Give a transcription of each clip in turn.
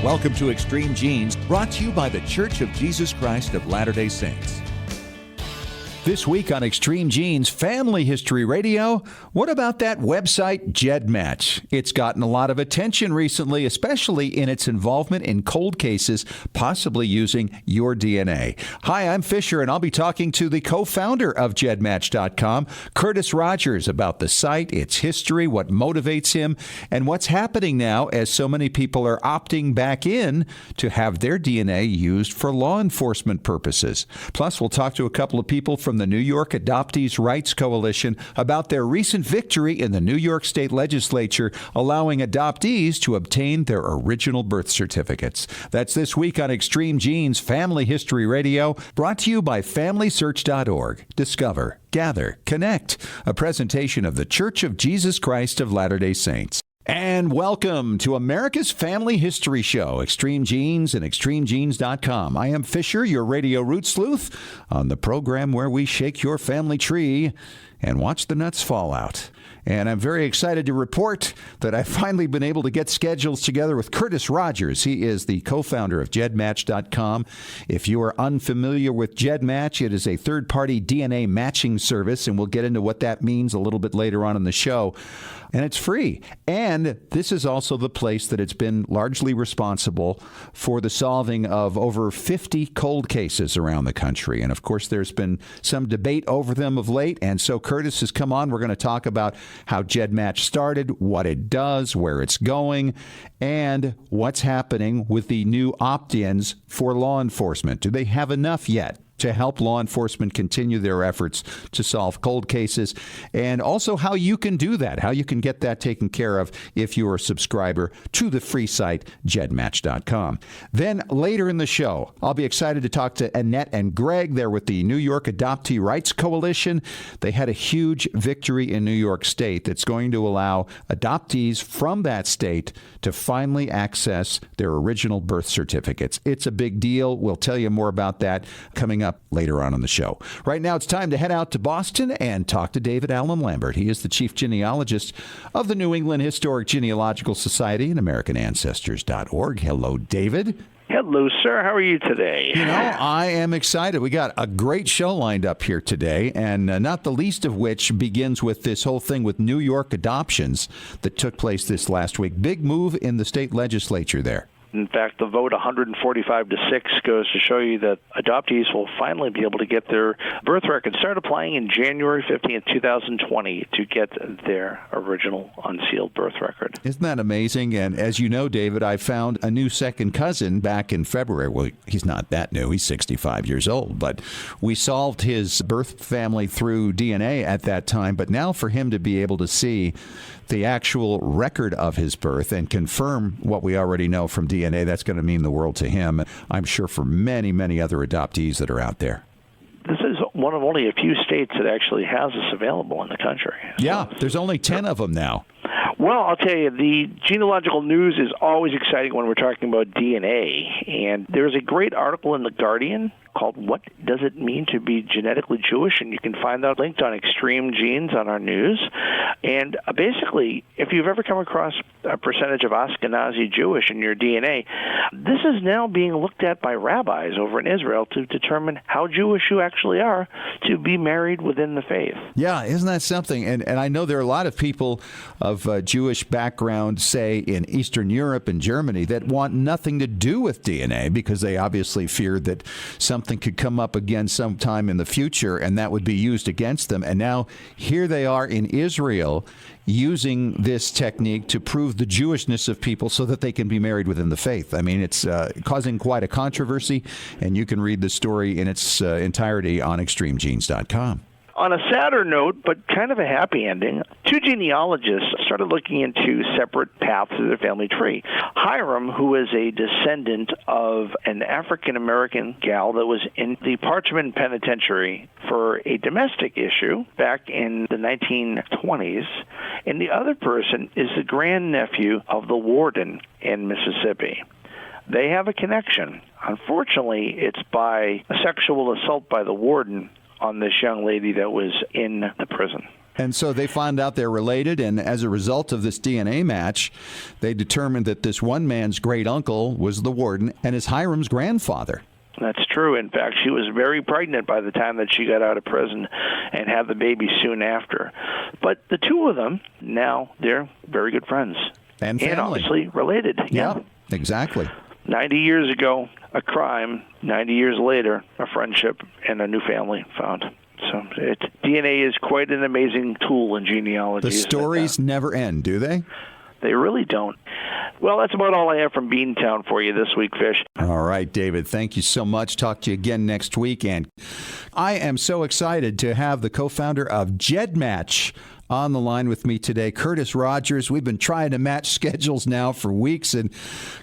Welcome to Extreme Genes, brought to you by the Church of Jesus Christ of Latter-day Saints. This week on Extreme Genes Family History Radio, what about that website GEDmatch? It's gotten a lot of attention recently, especially in its involvement in cold cases, possibly using your DNA. Hi, I'm Fisher, and I'll be talking to the co-founder of GEDmatch.com, Curtis Rogers, about the site, its history, what motivates him, and what's happening now as so many people are opting back in to have their DNA used for law enforcement purposes. Plus, we'll talk to a couple of people from the New York Adoptees Rights Coalition about their recent victory in the New York State Legislature, allowing adoptees to obtain their original birth certificates. That's this week on Extreme Genes Family History Radio, brought to you by FamilySearch.org. Discover, gather, connect. A presentation of the Church of Jesus Christ of Latter-day Saints. And welcome to America's Family History Show, Extreme Genes and ExtremeGenes.com. I am Fisher, your radio root sleuth, on the program where we shake your family tree and watch the nuts fall out. And I'm very excited to report that I've finally been able to get schedules together with Curtis Rogers. He is the co-founder of GEDmatch.com. If you are unfamiliar with GEDmatch, it is a third-party DNA matching service, and we'll get into what that means a little bit later on in the show. And it's free. And this is also the place that it's been largely responsible for the solving of over 50 cold cases around the country. And, of course, there's been some debate over them of late. And so Curtis has come on. We're going to talk about how GEDmatch started, what it does, where it's going, and what's happening with the new opt-ins for law enforcement. Do they have enough yet to help law enforcement continue their efforts to solve cold cases, and also how you can do that, how you can get that taken care of if you're a subscriber to the free site, GEDmatch.com. Then later in the show, I'll be excited to talk to Annette and Greg. They're with the New York Adoptee Rights Coalition. They had a huge victory in New York State that's going to allow adoptees from that state to finally access their original birth certificates. It's a big deal. We'll tell you more about that coming up later on in the show. Right now, it's time to head out to Boston and talk to David Allen Lambert. He is the chief genealogist of the New England Historic Genealogical Society and AmericanAncestors.org. Hello, David. Hello, sir. How are you today? You know, I am excited. We got a great show lined up here today, and not the least of which begins with this whole thing with New York adoptions that took place this last week. Big move in the state legislature there. In fact, the vote 145-6 goes to show you that adoptees will finally be able to get their birth record. Start applying in January 15th, 2020 to get their original unsealed birth record. Isn't that amazing? And as you know, David, I found a new second cousin back in February. Well, he's not that new. He's 65 years old. But we solved his birth family through DNA at that time. But now for him to be able to see the actual record of his birth and confirm what we already know from DNA, that's going to mean the world to him. I'm sure for many, many other adoptees that are out there. This is one of only a few states that actually has this available in the country. Yeah, there's only 10 of them now. Well, I'll tell you, the genealogical news is always exciting when we're talking about DNA. And there's a great article in The Guardian called What Does It Mean to Be Genetically Jewish? And you can find that linked on Extreme Genes on our news. And basically, if you've ever come across a percentage of Ashkenazi Jewish in your DNA, this is now being looked at by rabbis over in Israel to determine how Jewish you actually are to be married within the faith. Yeah, isn't that something? And I know there are a lot of people of Jewish background, say, in Eastern Europe and Germany, that want nothing to do with DNA because they obviously fear that something could come up again sometime in the future and that would be used against them. And now here they are in Israel using this technique to prove the Jewishness of people so that they can be married within the faith. I mean, it's causing quite a controversy, and you can read the story in its entirety on ExtremeGenes.com. On a sadder note, but kind of a happy ending, two genealogists started looking into separate paths of their family tree. Hiram, who is a descendant of an African-American gal that was in the Parchman Penitentiary for a domestic issue back in the 1920s, and the other person is the grandnephew of the warden in Mississippi. They have a connection. Unfortunately, it's by a sexual assault by the warden on this young lady that was in the prison. And so they found out they're related, and as a result of this DNA match, they determined that this one man's great uncle was the warden and is Hiram's grandfather. That's true. In fact, she was very pregnant by the time that she got out of prison and had the baby soon after. But the two of them, now they're very good friends. And family. And obviously related. Yeah, exactly. 90 years ago, a crime. 90 years later, a friendship and a new family found. So DNA is quite an amazing tool in genealogy. The stories never end, do they? They really don't. Well, that's about all I have from Beantown for you this week, Fish. All right, David, thank you so much. Talk to you again next week. And I am so excited to have the co-founder of GEDmatch on the line with me today, Curtis Rogers. We've been trying to match schedules now for weeks. And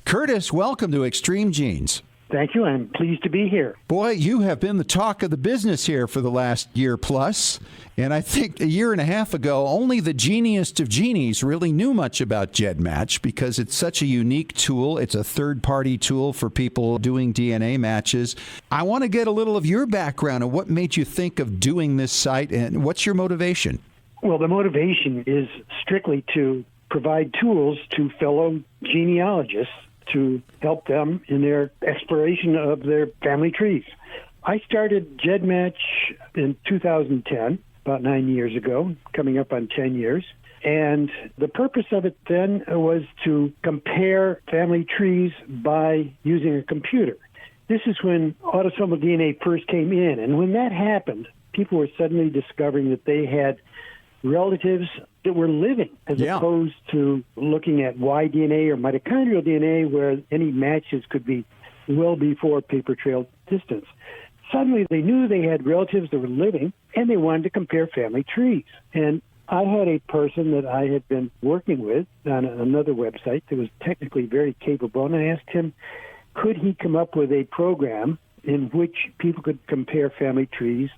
Curtis, welcome to Extreme Genes. Thank you. I'm pleased to be here. Boy, you have been the talk of the business here for the last year plus. And I think a year and a half ago, only the geniest of genies really knew much about GEDmatch because it's such a unique tool. It's a third-party tool for people doing DNA matches. I want to get a little of your background and what made you think of doing this site, and what's your motivation? Well, the motivation is strictly to provide tools to fellow genealogists to help them in their exploration of their family trees. I started GEDmatch in 2010, about 9 years ago, coming up on 10 years. And the purpose of it then was to compare family trees by using a computer. This is when autosomal DNA first came in. And when that happened, people were suddenly discovering that they had relatives that were living, as opposed to looking at Y DNA or mitochondrial DNA, where any matches could be well before paper trail distance. Suddenly, they knew they had relatives that were living, and they wanted to compare family trees. And I had a person that I had been working with on another website that was technically very capable, and I asked him, could he come up with a program in which people could compare family trees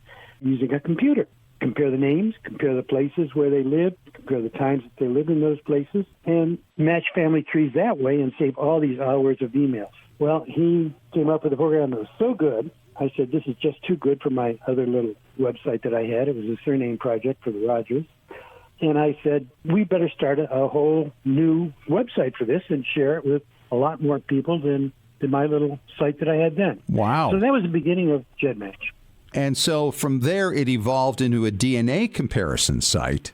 using a computer? Compare the names, compare the places where they live, compare the times that they lived in those places, and match family trees that way and save all these hours of emails. Well, he came up with a program that was so good, I said, this is just too good for my other little website that I had. It was a surname project for the Rogers. And I said, we better start a whole new website for this and share it with a lot more people than my little site that I had then. Wow. So that was the beginning of GEDmatch. And so from there, it evolved into a DNA comparison site.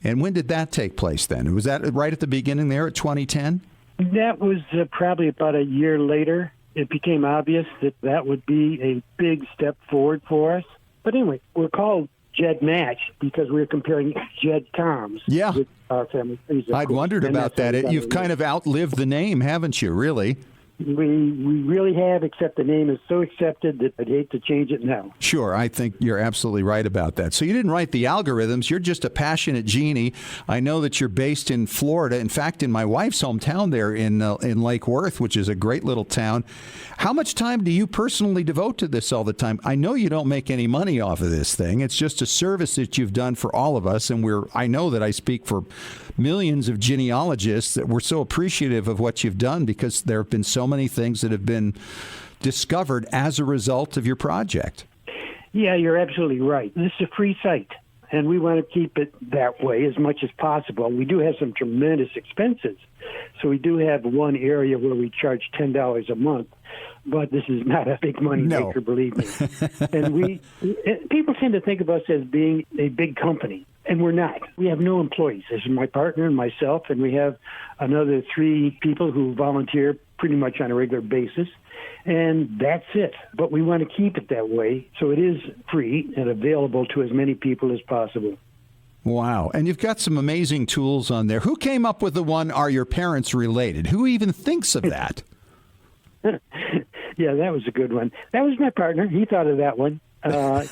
And when did that take place then? Was that right at the beginning there at 2010? That was probably about a year later. It became obvious that that would be a big step forward for us. But anyway, we're called GEDmatch because we're comparing GEDcoms with our family trees. I'd wondered about that. You've kind of outlived the name, haven't you, really? We really have, except the name is so accepted that I'd hate to change it now. Sure, I think you're absolutely right about that. So you didn't write the algorithms. You're just a passionate genie. I know that you're based in Florida. In fact, in my wife's hometown there in Lake Worth, which is a great little town. How much time do you personally devote to this all the time? I know you don't make any money off of this thing. It's just a service that you've done for all of us, and I know that I speak for millions of genealogists that we're so appreciative of what you've done because there have been so many things that have been discovered as a result of your project. Yeah, you're absolutely right. This is a free site, and we want to keep it that way as much as possible. We do have some tremendous expenses. So we do have one area where we charge $10 a month, but this is not a big money maker, believe me. And people tend to think of us as being a big company. And we're not. We have no employees. This is my partner and myself, and we have another 3 people who volunteer pretty much on a regular basis. And that's it. But we want to keep it that way, so it is free and available to as many people as possible. Wow. And you've got some amazing tools on there. Who came up with the one, are your parents related? Who even thinks of that? Yeah, that was a good one. That was my partner. He thought of that one. I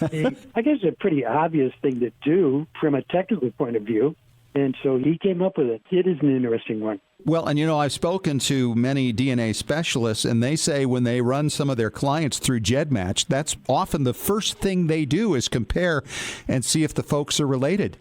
guess it's a pretty obvious thing to do from a technical point of view, and so he came up with it. It is an interesting one. Well, and I've spoken to many DNA specialists, and they say when they run some of their clients through GEDmatch, that's often the first thing they do is compare and see if the folks are related.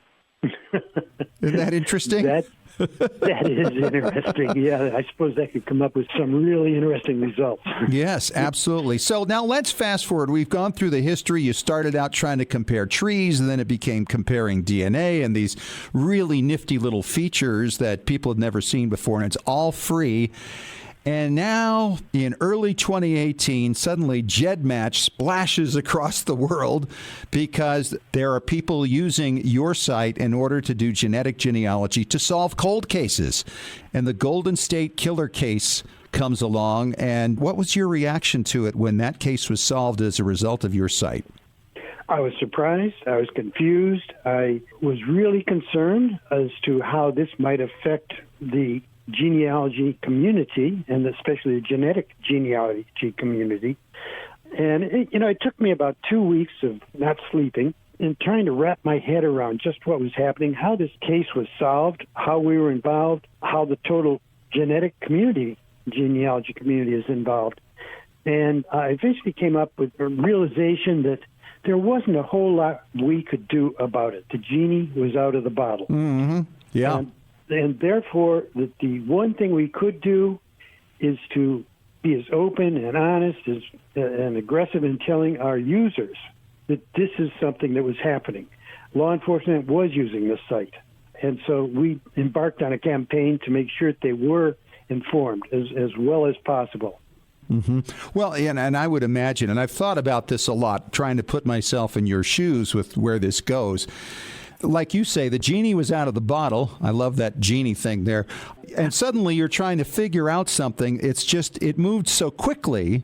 Isn't that interesting? That is interesting. Yeah, I suppose that could come up with some really interesting results. Yes, absolutely. So now let's fast forward. We've gone through the history. You started out trying to compare trees, and then it became comparing DNA and these really nifty little features that people had never seen before, and it's all free. And now, in early 2018, suddenly GEDmatch splashes across the world because there are people using your site in order to do genetic genealogy to solve cold cases. And the Golden State Killer case comes along. And what was your reaction to it when that case was solved as a result of your site? I was surprised. I was confused. I was really concerned as to how this might affect the genealogy community, and especially the genetic genealogy community. And it took me about 2 weeks of not sleeping and trying to wrap my head around just what was happening, how this case was solved, how we were involved, how the total genetic community, genealogy community is involved. And I eventually came up with a realization that there wasn't a whole lot we could do about it. The genie was out of the bottle. Mm-hmm. Yeah. And therefore, the one thing we could do is to be as open and honest and aggressive in telling our users that this is something that was happening. Law enforcement was using this site. And so we embarked on a campaign to make sure that they were informed as well as possible. Mm-hmm. Well, and I would imagine, and I've thought about this a lot, trying to put myself in your shoes with where this goes. Like you say, the genie was out of the bottle. I love that genie thing there. And suddenly you're trying to figure out something. It moved so quickly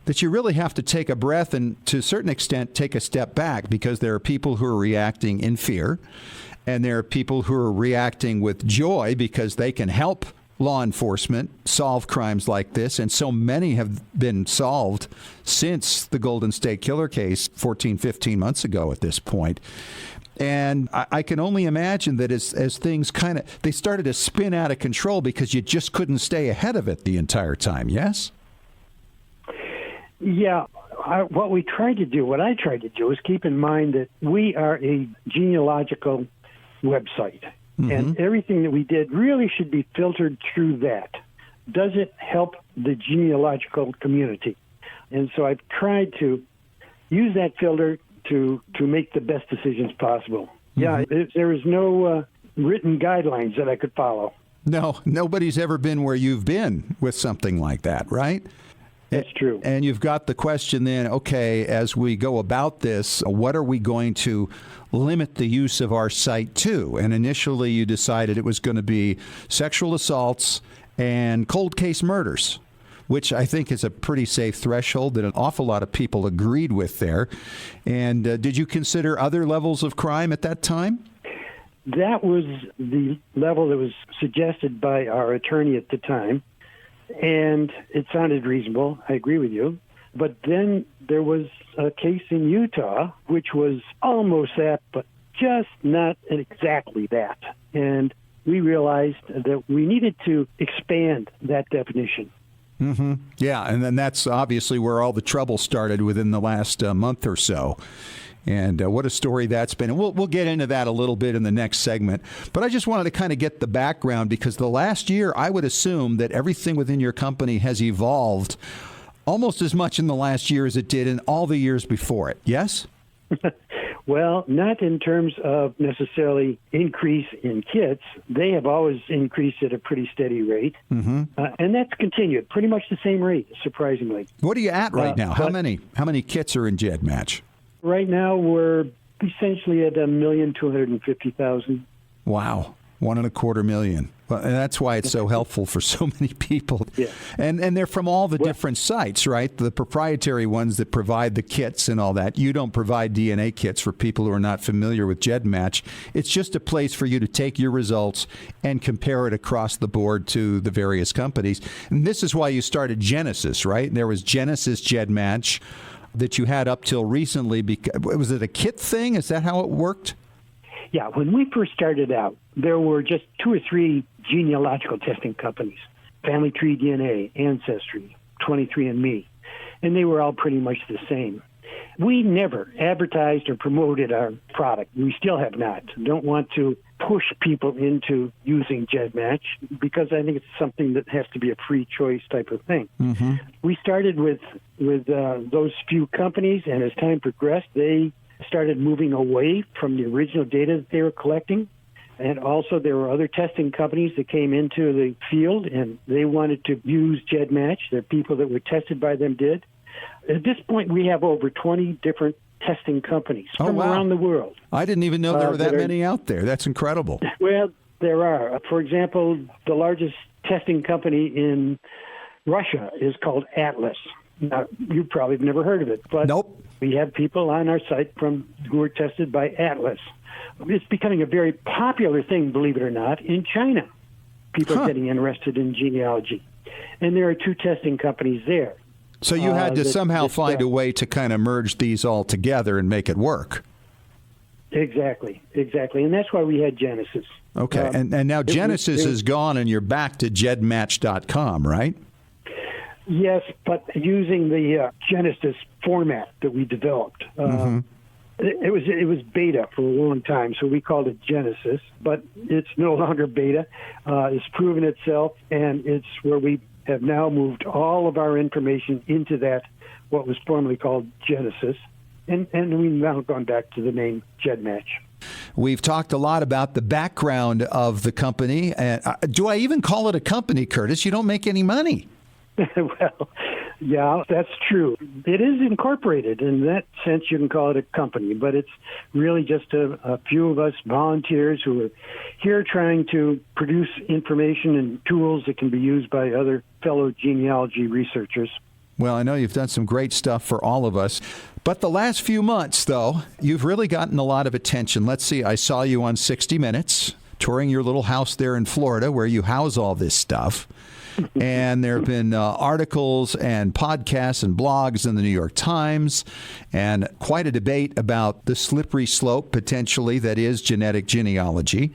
that you really have to take a breath and, to a certain extent, take a step back, because there are people who are reacting in fear, and there are people who are reacting with joy because they can help law enforcement solve crimes like this. And so many have been solved since the Golden State Killer case 14, 15 months ago at this point. And I can only imagine that as things they started to spin out of control because you just couldn't stay ahead of it the entire time, yes? Yeah. What I tried to do is keep in mind that we are a genealogical website. Mm-hmm. And everything that we did really should be filtered through that. Does it help the genealogical community? And so I've tried to use that filter to make the best decisions possible. Mm-hmm. Yeah, there is no written guidelines that I could follow. No, nobody's ever been where you've been with something like that, right? That's true. And you've got the question then, okay, as we go about this, what are we going to limit the use of our site to? And initially you decided it was going to be sexual assaults and cold case murders, which I think is a pretty safe threshold that an awful lot of people agreed with there. And did you consider other levels of crime at that time? That was the level that was suggested by our attorney at the time. And it sounded reasonable. I agree with you. But then there was a case in Utah, which was almost that, but just not exactly that. And we realized that we needed to expand that definition. Mm-hmm. Yeah, and then that's obviously where all the trouble started within the last month or so. And what a story that's been. And we'll get into that a little bit in the next segment. But I just wanted to kind of get the background, because the last year, I would assume that everything within your company has evolved almost as much in the last year as it did in all the years before it. Yes? Well, not in terms of necessarily increase in kits. They have always increased at a pretty steady rate. Mm-hmm. And that's continued, pretty much the same rate, surprisingly. What are you at right now? How many kits are in GEDmatch? Right now, we're essentially at 1,250,000. Wow. 1.25 million. Well, and that's why it's so helpful for so many people. Yeah. And they're from all the different sites, right? The proprietary ones that provide the kits and all that. You don't provide DNA kits for people who are not familiar with GEDmatch. It's just a place for you to take your results and compare it across the board to the various companies. And this is why you started Genesis, right? There was Genesis GEDmatch that you had up till recently. Was it a kit thing? Is that how it worked? Yeah, when we first started out, there were just 2 or 3 genealogical testing companies, Family Tree DNA, Ancestry, 23andMe, and they were all pretty much the same. We never advertised or promoted our product. We still have not. Don't want to push people into using GEDmatch because I think it's something that has to be a free choice type of thing. Mm-hmm. We started with those few companies, and as time progressed, they started moving away from the original data that they were collecting. And also there were other testing companies that came into the field, and they wanted to use GEDmatch. The people that were tested by them did. At this point, we have over 20 different testing companies from around the world. I didn't even know there were that many out there. That's incredible. Well, there are. For example, the largest testing company in Russia is called Atlas. Now, you probably have never heard of it, but nope. We have people on our site who are tested by Atlas. It's becoming a very popular thing, believe it or not, in China. People are getting interested in genealogy. And there are 2 testing companies there. So you had to somehow find a way to kind of merge these all together and make it work. Exactly. And that's why we had Genesis. Okay, and now Genesis is gone and you're back to gedmatch.com, right? Yes, but using the Genesis format that we developed. It was beta for a long time, so we called it Genesis, but it's no longer beta. It's proven itself, and it's where we have now moved all of our information into that, what was formerly called Genesis, and we've now gone back to the name GEDmatch. We've talked a lot about the background of the company. Do I even call it a company, Curtis? You don't make any money. Well, yeah, that's true. It is incorporated. In that sense, you can call it a company, but it's really just a few of us volunteers who are here trying to produce information and tools that can be used by other fellow genealogy researchers. Well, I know you've done some great stuff for all of us. But the last few months, though, you've really gotten a lot of attention. Let's see, I saw you on 60 Minutes, touring your little house there in Florida where you house all this stuff. And there have been articles and podcasts and blogs in the New York Times, and quite a debate about the slippery slope, potentially, that is genetic genealogy.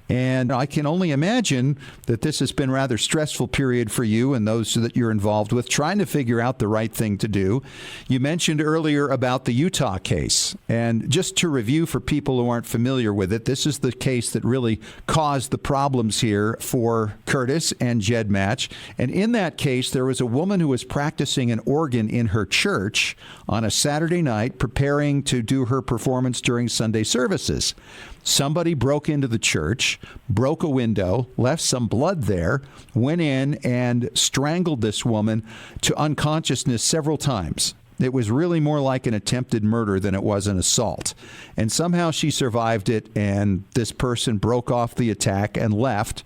And I can only imagine that this has been a rather stressful period for you and those that you're involved with, trying to figure out the right thing to do. You mentioned earlier about the Utah case. And just to review for people who aren't familiar with it, this is the case that really caused the problems here for Curtis and GEDmatch. And in that case, there was a woman who was practicing an organ in her church on a Saturday night, preparing to do her performance during Sunday services. Somebody broke into the church, broke a window, left some blood there, went in and strangled this woman to unconsciousness several times. It was really more like an attempted murder than it was an assault. And somehow she survived it, and this person broke off the attack and left.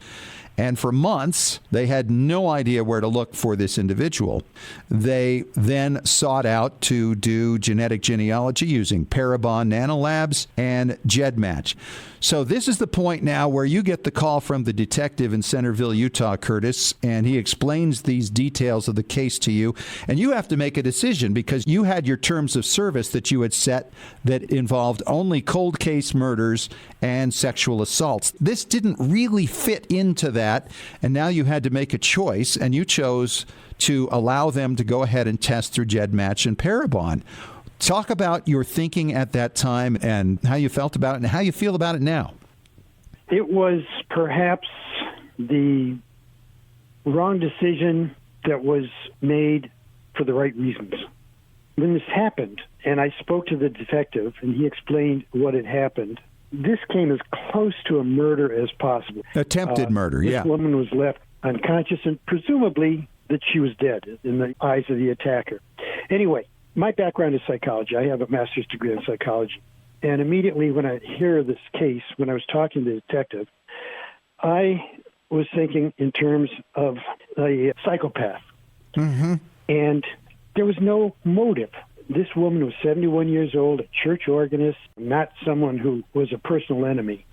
And for months, they had no idea where to look for this individual. They then sought out to do genetic genealogy using Parabon Nanolabs and GEDmatch. So this is the point now where you get the call from the detective in Centerville, Utah, Curtis, and he explains these details of the case to you. And you have to make a decision because you had your terms of service that you had set that involved only cold case murders and sexual assaults. This didn't really fit into that, and now you had to make a choice, and you chose to allow them to go ahead and test through GEDmatch and Parabon. Talk about your thinking at that time and how you felt about it and how you feel about it now. It was perhaps the wrong decision that was made for the right reasons. When this happened, and I spoke to the detective, and he explained what had happened, this came as close to a murder as possible. Attempted murder, yeah. This woman was left unconscious, and presumably that she was dead in the eyes of the attacker. Anyway, my background is psychology. I have a master's degree in psychology. And immediately when I hear this case, when I was talking to the detective, I was thinking in terms of a psychopath. Mm-hmm. And there was no motive. This woman was 71 years old, a church organist, not someone who was a personal enemy.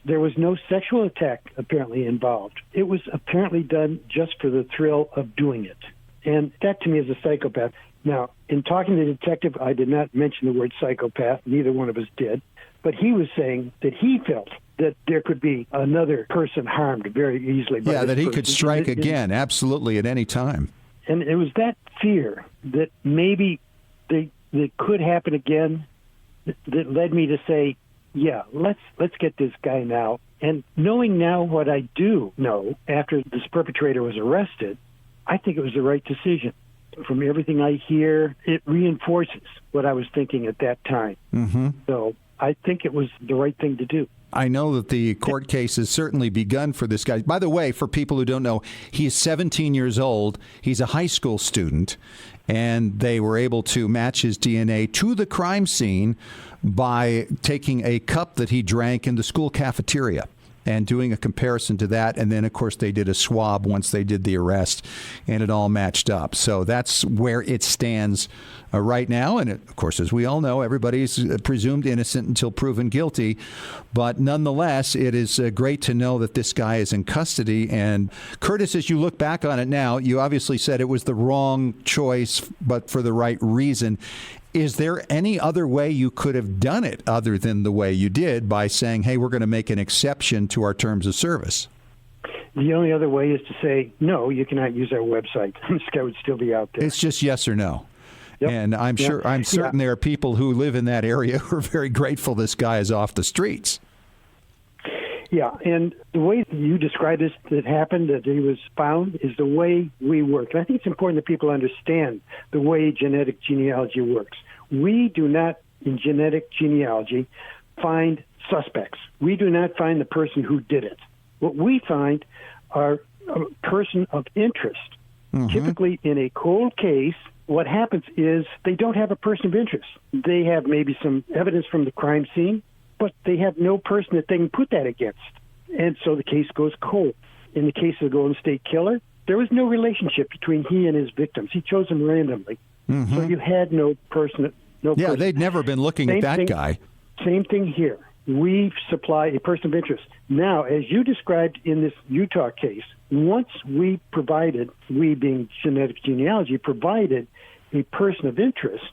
There was no sexual attack apparently involved. It was apparently done just for the thrill of doing it. And that to me is a psychopath. Now, in talking to the detective, I did not mention the word psychopath. Neither one of us did. But he was saying that he felt that there could be another person harmed very easily. Yeah, that he could strike again, absolutely, at any time. And it was that fear that maybe that could happen again that led me to say, yeah, let's get this guy now And knowing now what I do know after this perpetrator was arrested, I think it was the right decision. From everything I hear, it reinforces what I was thinking at that time. Mm-hmm. So I think it was the right thing to do. I know that the court case has certainly begun for this guy. By the way, for people who don't know, he is 17 years old. He's a high school student, and they were able to match his DNA to the crime scene by taking a cup that he drank in the school cafeteria and doing a comparison to that. And then, of course, they did a swab once they did the arrest, and it all matched up. So that's where it stands right now. And, of course, as we all know, everybody's presumed innocent until proven guilty. But nonetheless, it is great to know that this guy is in custody. And, Curtis, as you look back on it now, you obviously said it was the wrong choice, but for the right reason. Is there any other way you could have done it other than the way you did by saying, hey, we're going to make an exception to our terms of service? The only other way is to say, no, you cannot use our website. This guy would still be out there. It's just yes or no. Yep. And I'm certain there are people who live in that area who are very grateful this guy is off the streets. Yeah, and the way you described this that happened, that he was found, is the way we work. And I think it's important that people understand the way genetic genealogy works. We do not, in genetic genealogy, find suspects. We do not find the person who did it. What we find are a person of interest. Mm-hmm. Typically, in a cold case, what happens is they don't have a person of interest. They have maybe some evidence from the crime scene, but they have no person that they can put that against. And so the case goes cold. In the case of the Golden State Killer, there was no relationship between he and his victims. He chose them randomly. Mm-hmm. So you had no person. Yeah, they'd never been looking at that guy. Same thing here. We supply a person of interest. Now, as you described in this Utah case, once we provided, we being genetic genealogy, provided a person of interest,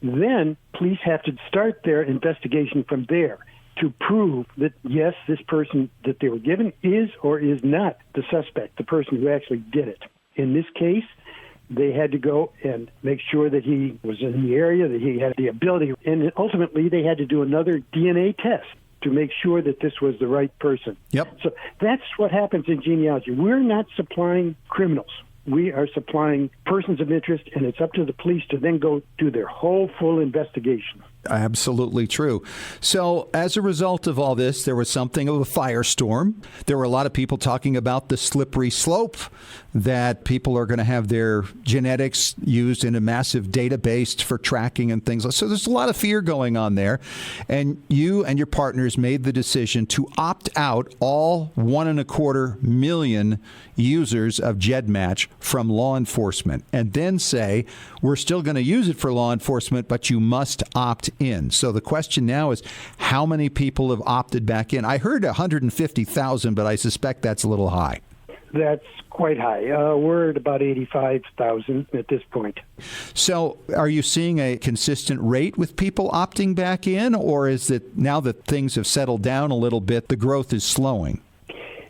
then police have to start their investigation from there to prove that, yes, this person that they were given is or is not the suspect, the person who actually did it. In this case, they had to go and make sure that he was in the area, that he had the ability, and ultimately they had to do another DNA test to make sure that this was the right person. Yep. So that's what happens in genealogy. We're not supplying criminals. We are supplying persons of interest, and it's up to the police to then go do their whole full investigation. Absolutely true. So as a result of all this, there was something of a firestorm. There were a lot of people talking about the slippery slope, that people are going to have their genetics used in a massive database for tracking and things. So there's a lot of fear going on there. And you and your partners made the decision to opt out all 1.25 million users of GEDmatch from law enforcement, and then say, we're still going to use it for law enforcement, but you must opt in. So the question now is, how many people have opted back in? I heard 150,000, but I suspect that's a little high. That's quite high. We're at about 85,000 at this point. So are you seeing a consistent rate with people opting back in, or is it now that things have settled down a little bit, the growth is slowing?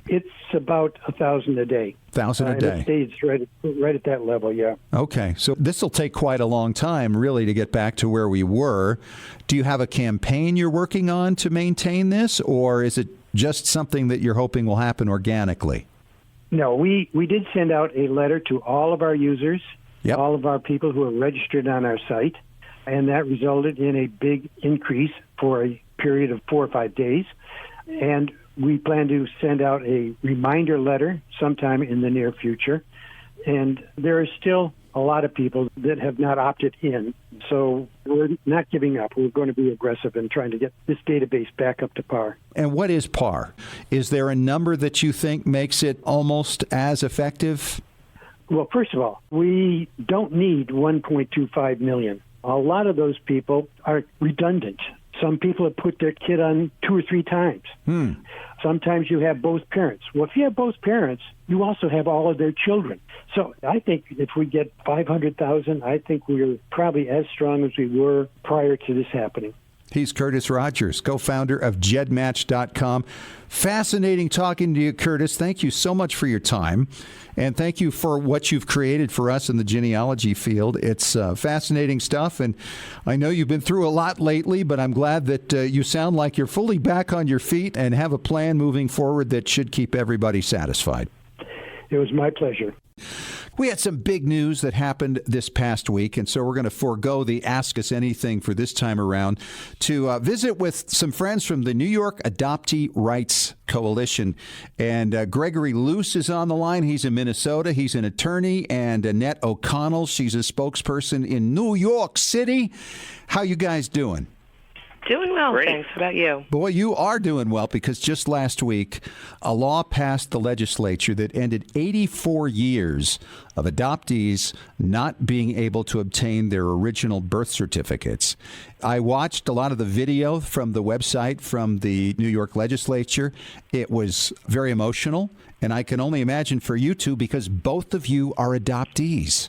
It's about 1,000 a day. 1,000 a day. It stays right at that level, yeah. Okay, so this will take quite a long time, really, to get back to where we were. Do you have a campaign you're working on to maintain this, or is it just something that you're hoping will happen organically? No, we did send out a letter to all of our users, yep, all of our people who are registered on our site, and that resulted in a big increase for a period of 4 or 5 days. And we plan to send out a reminder letter sometime in the near future. And there are still a lot of people that have not opted in. So we're not giving up. We're going to be aggressive in trying to get this database back up to par. And what is par? Is there a number that you think makes it almost as effective? Well, first of all, we don't need 1.25 million. A lot of those people are redundant. Some people have put their kid on 2 or 3 times. Sometimes you have both parents. Well, if you have both parents, you also have all of their children. So I think if we get 500,000, I think we're probably as strong as we were prior to this happening. He's Curtis Rogers, co-founder of jedmatch.com. Fascinating talking to you, Curtis. Thank you so much for your time, and thank you for what you've created for us in the genealogy field. It's fascinating stuff, and I know you've been through a lot lately, but I'm glad that you sound like you're fully back on your feet and have a plan moving forward that should keep everybody satisfied. It was my pleasure. We had some big news that happened this past week, and so we're going to forego the Ask Us Anything for this time around to visit with some friends from the New York Adoptee Rights Coalition. And Gregory Luce is on the line. He's in Minnesota. He's an attorney. And Annette O'Connell, she's a spokesperson in New York City. How you guys doing? Doing well, Great. thanks. How about you? Boy, you are doing well, because just last week, a law passed the legislature that ended 84 years of adoptees not being able to obtain their original birth certificates. I watched a lot of the video from the website from the New York legislature. It was very emotional, and I can only imagine for you two, because both of you are adoptees.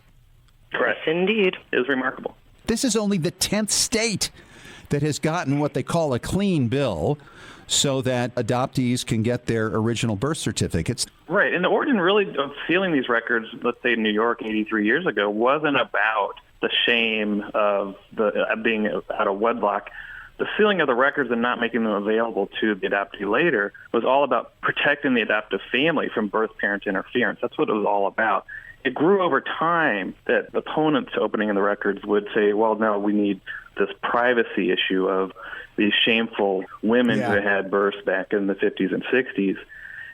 Correct. Yes, indeed. It was remarkable. This is only the 10th state that has gotten what they call a clean bill so that adoptees can get their original birth certificates. Right. And the origin really of sealing these records, let's say in New York 83 years ago, wasn't about the shame of being out of wedlock. The sealing of the records and not making them available to the adoptee later was all about protecting the adoptive family from birth parent interference. That's what it was all about. It grew over time that opponents to opening the records would say, well, no, we need this privacy issue of these shameful women who had births back in the 50s and 60s.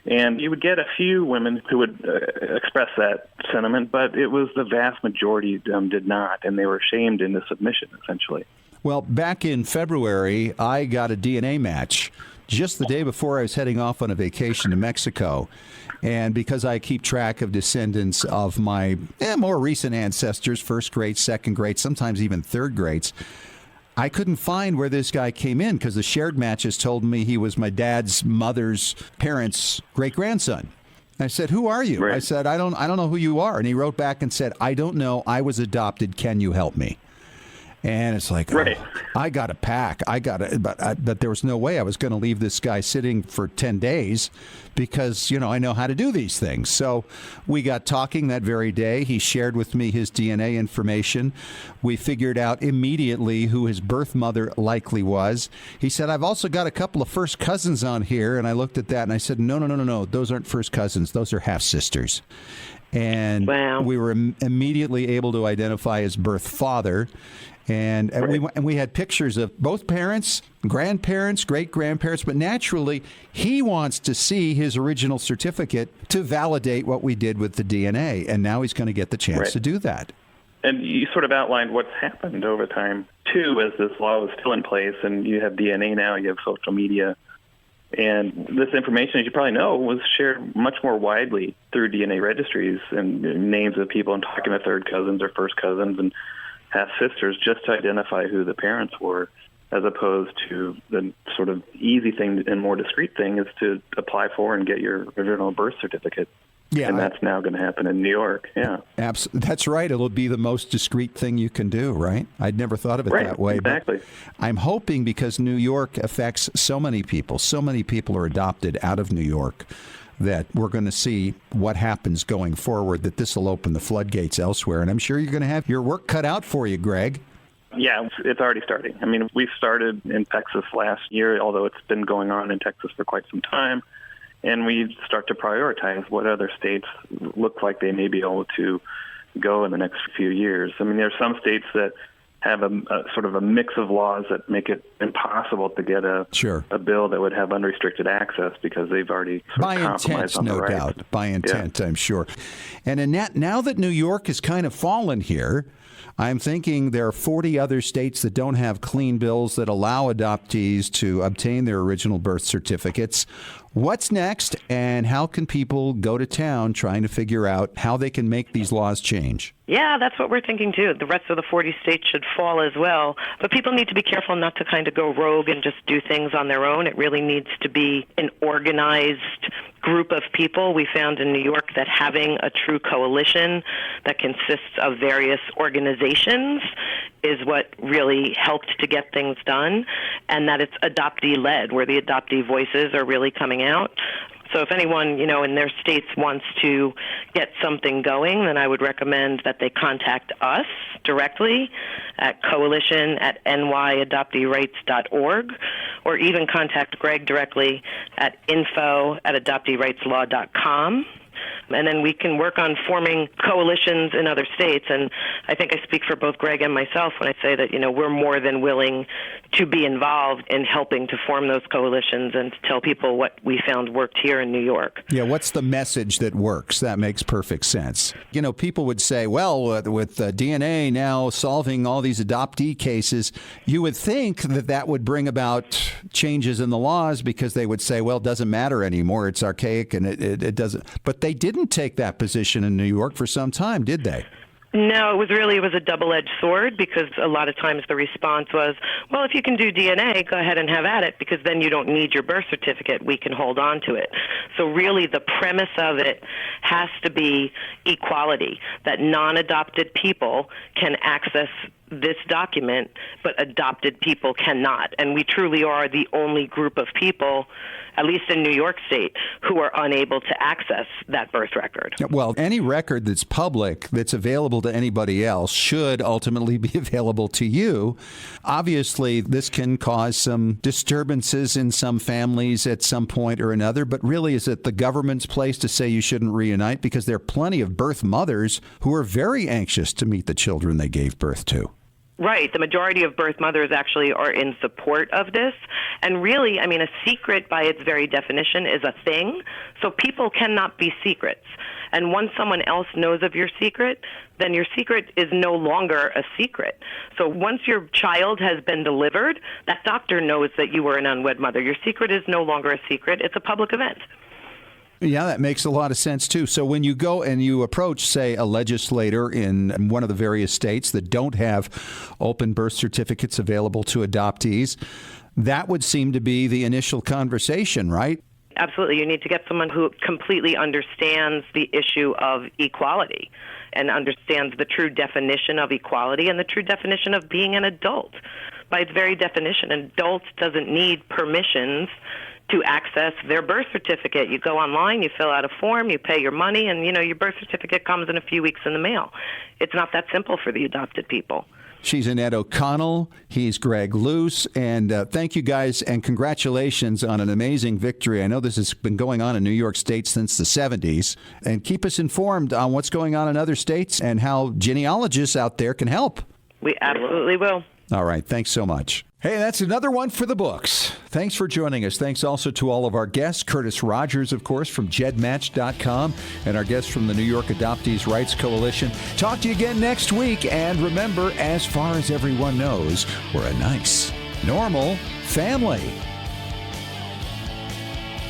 And you would get a few women who would express that sentiment, but it was the vast majority did not, and they were shamed into submission, essentially. Well, back in February, I got a DNA match just the day before I was heading off on a vacation to Mexico. And because I keep track of descendants of my more recent ancestors, first grade, second grade, sometimes even third grades, I couldn't find where this guy came in, because the shared matches told me he was my dad's mother's parents' great-grandson. I said, "Who are you?" Right. I said, I don't know who you are. And he wrote back and said, "I don't know. I was adopted. Can you help me?" And it's like, right. I got to pack. But there was no way I was going to leave this guy sitting for 10 days because, I know how to do these things. So we got talking that very day. He shared with me his DNA information. We figured out immediately who his birth mother likely was. He said, "I've also got a couple of first cousins on here." And I looked at that and I said, No. Those aren't first cousins. Those are half-sisters. And we were immediately able to identify his birth father. And we had pictures of both parents, grandparents, great-grandparents, but naturally, he wants to see his original certificate to validate what we did with the DNA, and now he's going to get the chance to do that. And you sort of outlined what's happened over time, too, as this law was still in place, and you have DNA now, you have social media, and this information, as you probably know, was shared much more widely through DNA registries and names of people and talking to third cousins or first cousins and half-sisters just to identify who the parents were, as opposed to the sort of easy thing and more discreet thing is to apply for and get your original birth certificate. Yeah, and that's now going to happen in New York. Yeah, that's right. It'll be the most discreet thing you can do, right? I'd never thought of it that way. Exactly. But I'm hoping, because New York affects so many people are adopted out of New York, that we're going to see what happens going forward, that this will open the floodgates elsewhere. And I'm sure you're going to have your work cut out for you, Greg. Yeah, it's already starting. I mean, we started in Texas last year, although it's been going on in Texas for quite some time. And we start to prioritize what other states look like they may be able to go in the next few years. I mean, there are some states that have a sort of a mix of laws that make it impossible to get a bill that would have unrestricted access because they've already by intent, no doubt. By intent, I'm sure. And Annette, now that New York has kind of fallen here, I'm thinking there are 40 other states that don't have clean bills that allow adoptees to obtain their original birth certificates. What's next, and how can people go to town trying to figure out how they can make these laws change? Yeah, that's what we're thinking, too. The rest of the 40 states should fall as well. But people need to be careful not to kind of go rogue and just do things on their own. It really needs to be an organized group of people. We found in New York that having a true coalition that consists of various organizations is what really helped to get things done, and that it's adoptee-led, where the adoptee voices are really coming out. So if anyone, in their states wants to get something going, then I would recommend that they contact us directly at coalition@nyadopteerights.org, or even contact Greg directly at info@adopteerightslaw.com. And then we can work on forming coalitions in other states. And I think I speak for both Greg and myself when I say that, we're more than willing to be involved in helping to form those coalitions and to tell people what we found worked here in New York. Yeah, what's the message that works? That makes perfect sense. People would say, well, with DNA now solving all these adoptee cases, you would think that would bring about changes in the laws, because they would say, well, it doesn't matter anymore. It's archaic and it doesn't. But they didn't take that position in New York for some time, did they? No, it was a double-edged sword, because a lot of times the response was, well, if you can do DNA, go ahead and have at it, because then you don't need your birth certificate. We can hold on to it. So really the premise of it has to be equality, that non-adopted people can access this document, but adopted people cannot. And we truly are the only group of people, at least in New York State, who are unable to access that birth record. Well, any record that's public, that's available to anybody else, should ultimately be available to you. Obviously, this can cause some disturbances in some families at some point or another, but really, is it the government's place to say you shouldn't reunite? Because there are plenty of birth mothers who are very anxious to meet the children they gave birth to. Right. The majority of birth mothers actually are in support of this. And really, a secret by its very definition is a thing. So people cannot be secrets. And once someone else knows of your secret, then your secret is no longer a secret. So once your child has been delivered, that doctor knows that you were an unwed mother. Your secret is no longer a secret. It's a public event. Yeah, that makes a lot of sense, too. So when you go and you approach, say, a legislator in one of the various states that don't have open birth certificates available to adoptees, that would seem to be the initial conversation, right? Absolutely. You need to get someone who completely understands the issue of equality and understands the true definition of equality and the true definition of being an adult. By its very definition, an adult doesn't need permissions to access their birth certificate. You go online, you fill out a form, you pay your money, and your birth certificate comes in a few weeks in the mail. It's not that simple for the adopted people. She's Annette O'Connell. He's Greg Luce. And thank you guys, and congratulations on an amazing victory. I know this has been going on in New York State since the 70s. And keep us informed on what's going on in other states and how genealogists out there can help. We absolutely will. All right. Thanks so much. Hey, that's another one for the books. Thanks for joining us. Thanks also to all of our guests, Curtis Rogers, of course, from jedmatch.com, and our guests from the New York Adoptees Rights Coalition. Talk to you again next week. And remember, as far as everyone knows, we're a nice, normal family.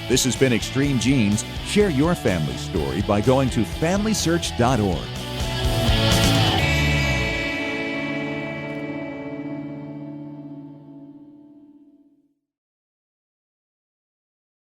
This has been Extreme Genes. Share your family story by going to FamilySearch.org.